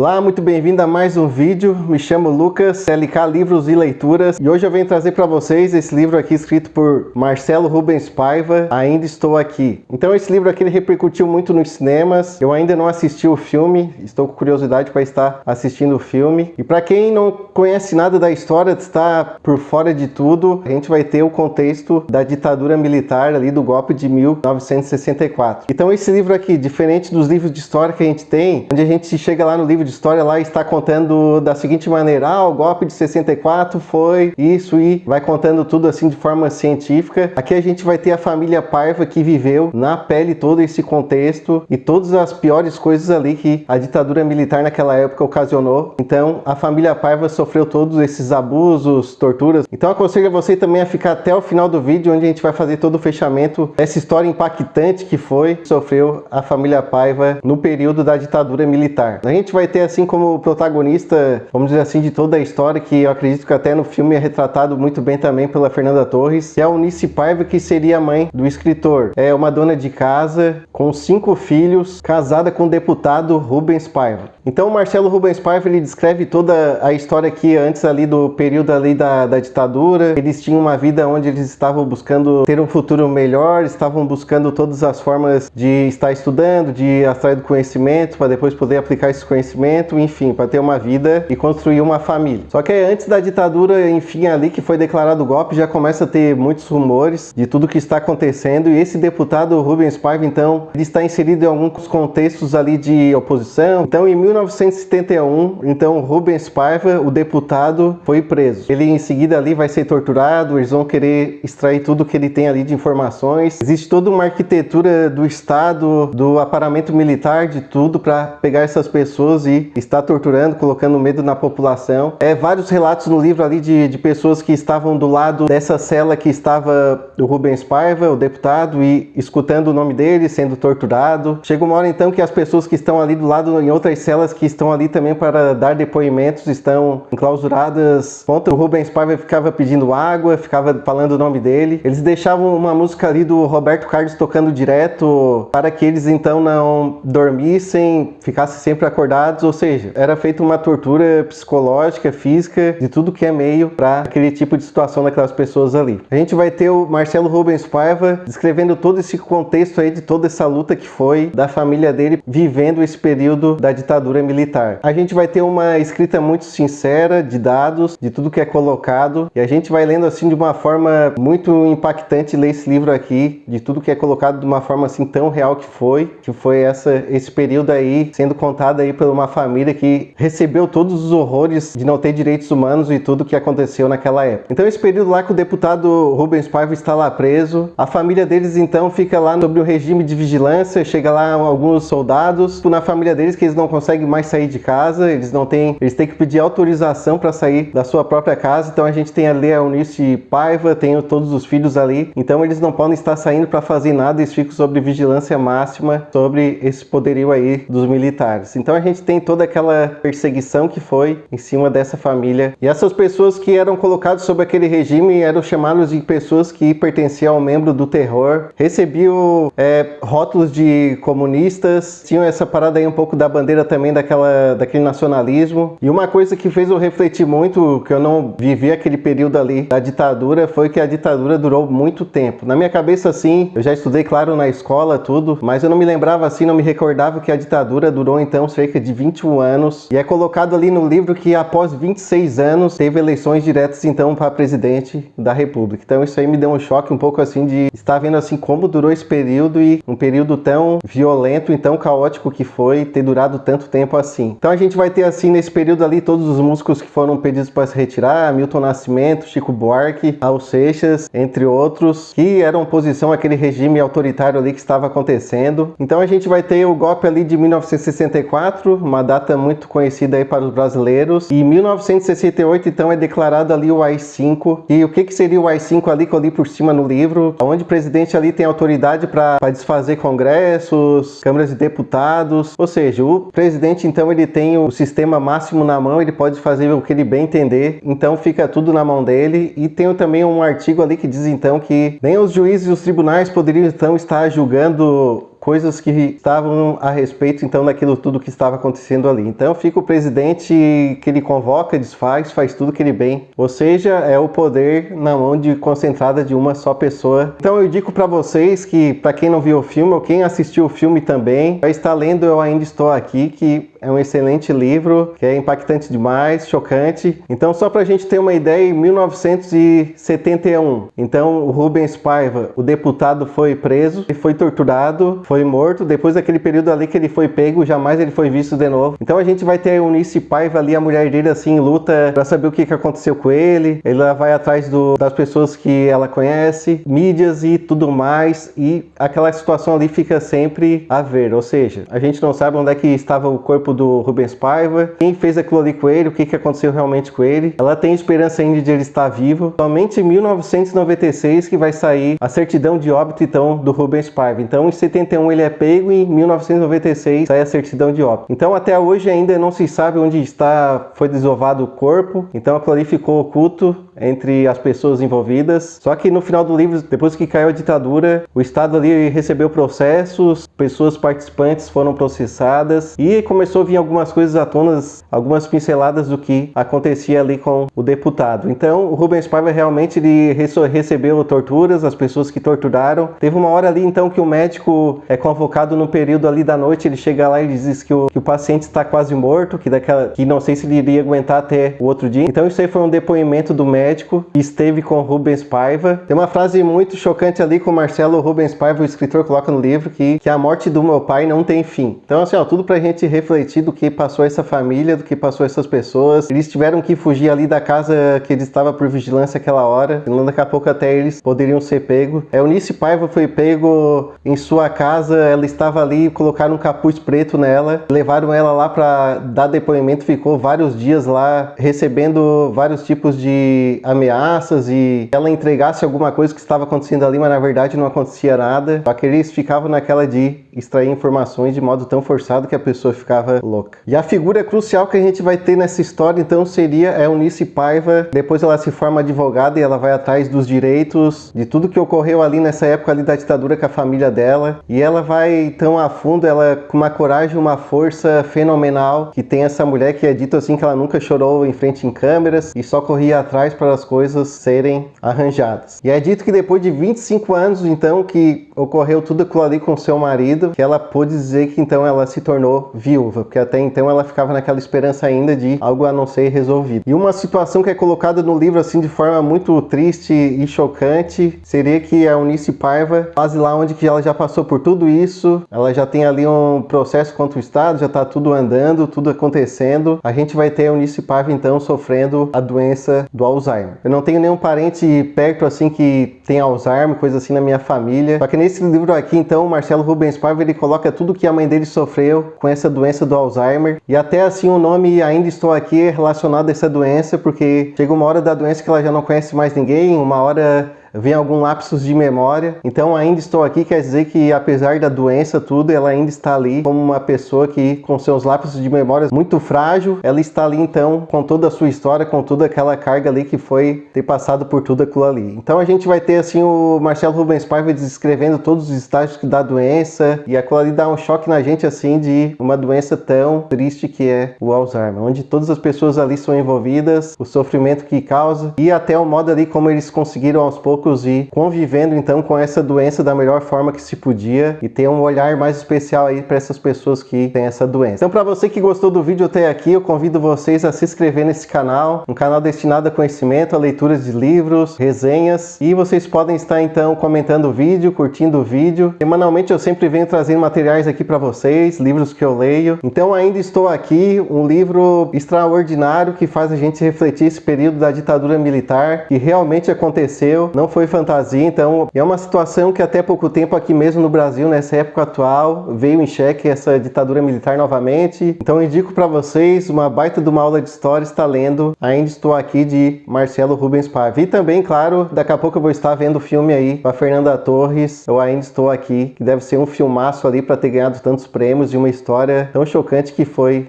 Olá, muito bem-vindo a mais um vídeo. Me chamo Lucas, LK Livros e Leituras, e hoje eu venho trazer para vocês esse livro aqui escrito por Marcelo Rubens Paiva, Ainda Estou Aqui. Então esse livro aqui ele repercutiu muito nos cinemas. Eu ainda não assisti o filme, estou com curiosidade para estar assistindo o filme. E para quem não conhece nada da história, está por fora de tudo, a gente vai ter o contexto da ditadura militar ali do golpe de 1964. Então esse livro aqui, diferente dos livros de história que a gente tem, onde a gente chega lá no livro de história lá está contando da seguinte maneira: o golpe de 64 foi isso, e vai contando tudo assim de forma científica. Aqui a gente vai ter a família Paiva que viveu na pele todo esse contexto e todas as piores coisas ali que a ditadura militar naquela época ocasionou. Então a família Paiva sofreu todos esses abusos, torturas. Então aconselho você também a ficar até o final do vídeo, onde a gente vai fazer todo o fechamento dessa história impactante que sofreu a família Paiva no período da ditadura militar. A gente vai ter assim como protagonista, vamos dizer assim, de toda a história, que eu acredito que até no filme é retratado muito bem também pela Fernanda Torres, que é a Eunice Paiva, que seria a mãe do escritor. É uma dona de casa com 5 filhos, casada com o deputado Rubens Paiva. Então o Marcelo Rubens Paiva ele descreve toda a história aqui antes ali do período ali da ditadura. Eles tinham uma vida onde eles estavam buscando ter um futuro melhor, estavam buscando todas as formas de estar estudando, de atrair do conhecimento, para depois poder aplicar esse conhecimento, enfim, para ter uma vida e construir uma família. Só que antes da ditadura, enfim, ali que foi declarado o golpe, já começa a ter muitos rumores de tudo que está acontecendo, e esse deputado Rubens Paiva, então, ele está inserido em alguns contextos ali de oposição. Então, em 1971, então, Rubens Paiva, o deputado, foi preso. Ele em seguida ali vai ser torturado, eles vão querer extrair tudo que ele tem ali de informações. Existe toda uma arquitetura do Estado, do aparamento militar, de tudo, para pegar essas pessoas e estar torturando, colocando medo na população. Vários relatos no livro ali de pessoas que estavam do lado dessa cela que estava o Rubens Paiva, o deputado, e escutando o nome dele, sendo torturado. Chega uma hora então que as pessoas que estão ali do lado, em outras celas que estão ali também para dar depoimentos, estão enclausuradas. Ontem o Rubens Paiva ficava pedindo água, ficava falando o nome dele. Eles deixavam uma música ali do Roberto Carlos tocando direto para que eles então não dormissem, ficassem sempre acordados, ou seja, era feita uma tortura psicológica, física, de tudo que é meio para aquele tipo de situação daquelas pessoas ali. A gente vai ter o Marcelo Rubens Paiva descrevendo todo esse contexto aí de toda essa luta que foi da família dele vivendo esse período da ditadura militar. A gente vai ter uma escrita muito sincera de dados, de tudo que é colocado, e a gente vai lendo assim de uma forma muito impactante ler esse livro aqui, de tudo que é colocado de uma forma assim tão real que foi esse período aí sendo contado aí por uma família que recebeu todos os horrores de não ter direitos humanos e tudo que aconteceu naquela época. Então esse período lá que o deputado Rubens Paiva está lá preso, a família deles então fica lá sobre o regime de vigilância, chega lá alguns soldados, na família deles que eles não conseguem mais sair de casa, eles têm que pedir autorização para sair da sua própria casa. Então a gente tem ali a Eunice Paiva, tem todos os filhos ali, então eles não podem estar saindo para fazer nada, eles ficam sob vigilância máxima sobre esse poderio aí dos militares. Então a gente tem toda aquela perseguição que foi em cima dessa família, e essas pessoas que eram colocadas sob aquele regime eram chamadas de pessoas que pertenciam ao membro do terror, recebiam rótulos de comunistas, tinham essa parada aí um pouco da bandeira também daquele nacionalismo. E uma coisa que fez eu refletir muito, que eu não vivi aquele período ali da ditadura, foi que a ditadura durou muito tempo. Na minha cabeça assim, eu já estudei claro na escola tudo, mas eu não me lembrava assim, não me recordava que a ditadura durou então cerca de 21 anos, e é colocado ali no livro que após 26 anos teve eleições diretas então para presidente da república. Então isso aí me deu um choque um pouco assim de estar vendo assim como durou esse período, e um período tão violento e tão caótico que foi ter durado tanto tempo assim. Então a gente vai ter assim nesse período ali todos os músicos que foram pedidos para se retirar, Milton Nascimento, Chico Buarque, Raul Seixas, entre outros, que eram oposição àquele regime autoritário ali que estava acontecendo. Então a gente vai ter o golpe ali de 1964, uma data muito conhecida aí para os brasileiros, e em 1968 então é declarado ali o AI-5. E o que seria o AI-5 ali que eu li por cima no livro, onde o presidente ali tem autoridade para desfazer congressos, câmaras de deputados, ou seja, o presidente então ele tem o sistema máximo na mão, ele pode fazer o que ele bem entender, então fica tudo na mão dele. E tem também um artigo ali que diz então que nem os juízes e os tribunais poderiam então estar julgando coisas que estavam a respeito então daquilo tudo que estava acontecendo ali. Então fica o presidente que ele convoca, desfaz, faz tudo que ele bem. Ou seja, é o poder na mão concentrada de uma só pessoa. Então eu digo para vocês que, para quem não viu o filme ou quem assistiu o filme também, vai estar lendo Eu Ainda Estou Aqui, que é um excelente livro, que é impactante demais, chocante. Então, só para a gente ter uma ideia, em 1971, então o Rubens Paiva, o deputado, foi preso, ele foi torturado, foi morto. Depois daquele período ali que ele foi pego, jamais ele foi visto de novo. Então a gente vai ter a Eunice Paiva ali, a mulher dele, assim, em luta para saber o que aconteceu com ele. Ela vai atrás das pessoas que ela conhece, mídias e tudo mais, e aquela situação ali fica sempre a ver. Ou seja, a gente não sabe onde é que estava o corpo do Rubens Paiva, quem fez aquilo ali com ele, o que aconteceu realmente com ele. Ela tem esperança ainda de ele estar vivo. Somente em 1996 que vai sair a certidão de óbito então do Rubens Paiva. Então em 71 ele é pego e em 1996 sai a certidão de óbito. Então até hoje ainda não se sabe onde foi desovado o corpo. Então aquilo ali ficou oculto entre as pessoas envolvidas. Só que no final do livro, depois que caiu a ditadura, o Estado ali recebeu processos, pessoas participantes foram processadas e começou a vir algumas coisas à tona, algumas pinceladas do que acontecia ali com o deputado. Então o Rubens Paiva realmente ele recebeu torturas, as pessoas que torturaram. Teve uma hora ali então que o médico é convocado no período ali da noite, ele chega lá e diz que o paciente está quase morto, que não sei se ele iria aguentar até o outro dia. Então isso aí foi um depoimento do médico que esteve com o Rubens Paiva. Tem uma frase muito chocante ali com o Marcelo Rubens Paiva, o escritor, coloca no livro que a morte do meu pai não tem fim. Então assim, tudo pra gente refletir do que passou essa família, do que passou essas pessoas. Eles tiveram que fugir ali da casa que eles estavam por vigilância aquela hora, senão daqui a pouco até eles poderiam ser pegos. A Eunice Paiva foi pego em sua casa, ela estava ali, colocaram um capuz preto nela, levaram ela lá para dar depoimento, ficou vários dias lá recebendo vários tipos de ameaças e ela entregasse alguma coisa que estava acontecendo ali, mas na verdade não acontecia nada. Só que eles ficavam naquela de extrair informações de modo tão forçado que a pessoa ficava louca. E a figura crucial que a gente vai ter nessa história então seria a Eunice Paiva. Depois ela se forma advogada e ela vai atrás dos direitos, de tudo que ocorreu ali nessa época ali da ditadura com a família dela, e ela vai tão a fundo, ela com uma coragem, uma força fenomenal, que tem essa mulher que é dito assim que ela nunca chorou em frente em câmeras e só corria atrás para as coisas serem arranjadas. E é dito que depois de 25 anos então que ocorreu tudo aquilo ali com seu marido, que ela pôde dizer que então ela se tornou viúva, porque até então ela ficava naquela esperança ainda de algo a não ser resolvido. E uma situação que é colocada no livro assim de forma muito triste e chocante seria que a Eunice Paiva, quase lá onde que ela já passou por tudo isso, ela já tem ali um processo contra o Estado, já tá tudo andando, tudo acontecendo, a gente vai ter a Eunice Paiva então sofrendo a doença do Alzheimer. Eu não tenho nenhum parente perto assim que tem Alzheimer, coisa assim na minha família, só que nesse livro aqui então o Marcelo Rubens Paiva ele coloca tudo que a mãe dele sofreu com essa doença do Alzheimer, e até assim o nome Ainda Estou Aqui é relacionado a essa doença, porque chega uma hora da doença que ela já não conhece mais ninguém, uma hora vem algum lapsus de memória. Então Ainda Estou Aqui quer dizer que apesar da doença tudo, ela ainda está ali como uma pessoa que com seus lapsos de memória muito frágil, ela está ali então com toda a sua história, com toda aquela carga ali que foi ter passado por tudo aquilo ali. Então a gente vai ter assim o Marcelo Rubens Paiva descrevendo todos os estágios da doença, e aquilo ali dá um choque na gente assim de uma doença tão triste que é o Alzheimer, onde todas as pessoas ali são envolvidas, o sofrimento que causa e até o modo ali como eles conseguiram aos poucos ir convivendo então com essa doença da melhor forma que se podia e ter um olhar mais especial aí para essas pessoas que têm essa doença. Então para você que gostou do vídeo até aqui, eu convido vocês a se inscrever nesse canal, um canal destinado a conhecimento, a leituras de livros, resenhas, e vocês podem estar então comentando o vídeo, curtindo o vídeo. Semanalmente eu sempre venho trazendo materiais aqui para vocês, livros que eu leio. Então Ainda Estou Aqui, um livro extraordinário que faz a gente refletir esse período da ditadura militar que realmente aconteceu, não foi fantasia. Então é uma situação que até pouco tempo aqui mesmo no Brasil, nessa época atual, veio em xeque essa ditadura militar novamente. Então eu indico para vocês uma baita de uma aula de história, está lendo Ainda Estou Aqui de Marcelo Rubens Paiva. E também, claro, daqui a pouco eu vou estar vendo o filme aí com a Fernanda Torres, Eu Ainda Estou Aqui, que deve ser um filmaço ali para ter ganhado tantos prêmios e uma história tão chocante que foi